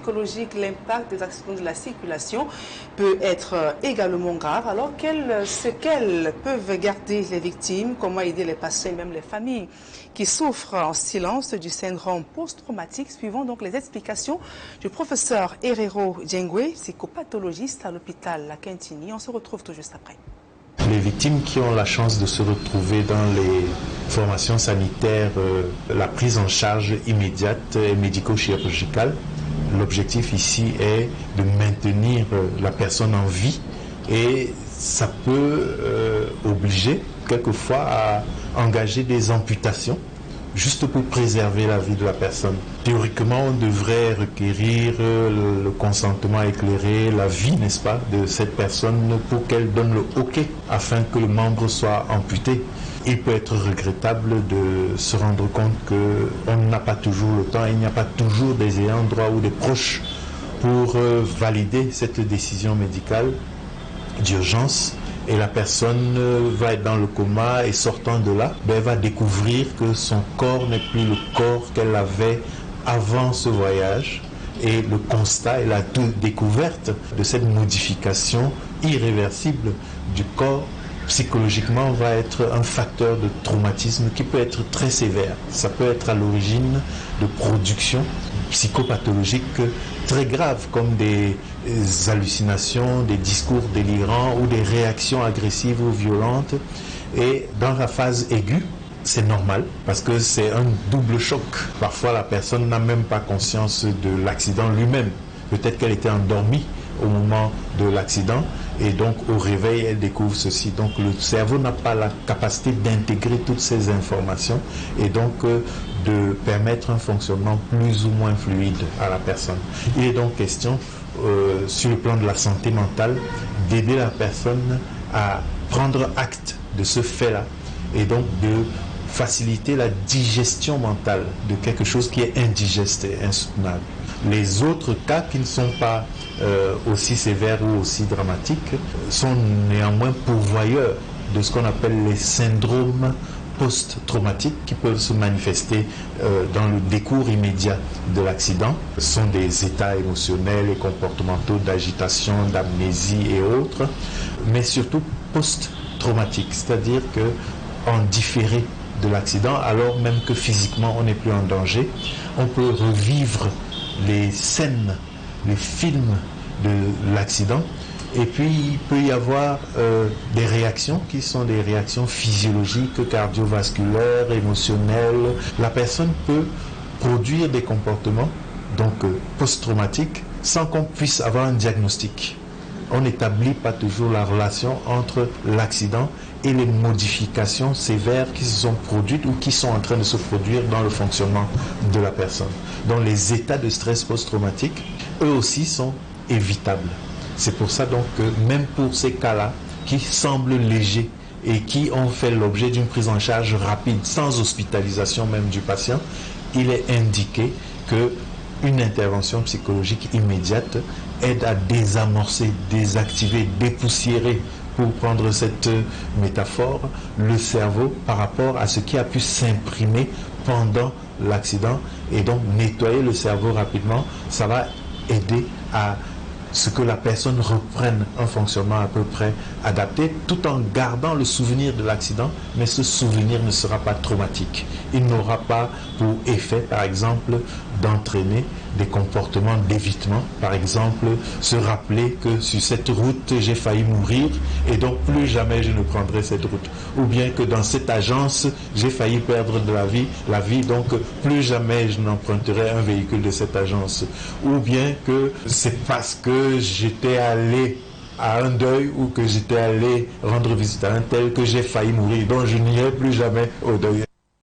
psychologique, l'impact des accidents de la circulation peut être également grave. Alors, quelles séquelles peuvent garder les victimes? Comment aider les patients et même les familles qui souffrent en silence du syndrome post-traumatique? Suivant donc les explications du professeur Herrero Djengwe, psychopathologiste à l'hôpital La Quintini. On se retrouve tout juste après. Les victimes qui ont la chance de se retrouver dans les formations sanitaires, la prise en charge immédiate et médico-chirurgicale, l'objectif ici est de maintenir la personne en vie et ça peut obliger quelquefois à engager des amputations juste pour préserver la vie de la personne. Théoriquement, on devrait requérir le consentement éclairé, la vie, n'est-ce pas, de cette personne pour qu'elle donne le OK afin que le membre soit amputé. Il peut être regrettable de se rendre compte qu'on n'a pas toujours le temps, il n'y a pas toujours des ayants droit ou des proches pour valider cette décision médicale d'urgence. Et la personne va être dans le coma et sortant de là, elle va découvrir que son corps n'est plus le corps qu'elle avait avant ce voyage. Et le constat et la découverte de cette modification irréversible du corps psychologiquement va être un facteur de traumatisme qui peut être très sévère. Ça peut être à l'origine de productions psychopathologiques très graves comme des hallucinations, des discours délirants ou des réactions agressives ou violentes. Et dans la phase aiguë, c'est normal parce que c'est un double choc. Parfois la personne n'a même pas conscience de l'accident lui-même. Peut-être qu'elle était endormie au moment de l'accident et donc au réveil elle découvre ceci. Donc le cerveau n'a pas la capacité d'intégrer toutes ces informations et donc de permettre un fonctionnement plus ou moins fluide à la personne. Il est donc question sur le plan de la santé mentale d'aider la personne à prendre acte de ce fait-là et donc de faciliter la digestion mentale de quelque chose qui est indigeste et insoutenable. Les autres cas qui ne sont pas aussi sévères ou aussi dramatiques sont néanmoins pourvoyeurs de ce qu'on appelle les syndromes post-traumatiques qui peuvent se manifester dans le décours immédiat de l'accident. Ce sont des états émotionnels et comportementaux d'agitation, d'amnésie et autres, mais surtout post-traumatiques, c'est-à-dire qu'en différé de l'accident, alors même que physiquement on n'est plus en danger, on peut revivre les scènes, les films de l'accident et puis il peut y avoir des réactions qui sont des réactions physiologiques, cardiovasculaires, émotionnelles. La personne peut produire des comportements donc post-traumatiques sans qu'on puisse avoir un diagnostic. On n'établit pas toujours la relation entre l'accident et les modifications sévères qui se sont produites ou qui sont en train de se produire dans le fonctionnement de la personne. Donc les états de stress post-traumatique, eux aussi sont évitables. C'est pour ça donc que même pour ces cas-là qui semblent légers et qui ont fait l'objet d'une prise en charge rapide, sans hospitalisation même du patient, il est indiqué qu'une intervention psychologique immédiate aide à désamorcer, désactiver, dépoussiérer, pour prendre cette métaphore, le cerveau par rapport à ce qui a pu s'imprimer pendant l'accident et donc nettoyer le cerveau rapidement, ça va aider à ce que la personne reprenne un fonctionnement à peu près adapté tout en gardant le souvenir de l'accident, mais ce souvenir ne sera pas traumatique. Il n'aura pas pour effet, par exemple, d'entraîner des comportements d'évitement. Par exemple, se rappeler que sur cette route, j'ai failli mourir et donc plus jamais je ne prendrai cette route. Ou bien que dans cette agence, j'ai failli perdre de la vie, donc plus jamais je n'emprunterai un véhicule de cette agence. Ou bien que c'est parce que j'étais allé à un deuil ou que j'étais allé rendre visite à un tel que j'ai failli mourir, donc je n'irai plus jamais au deuil.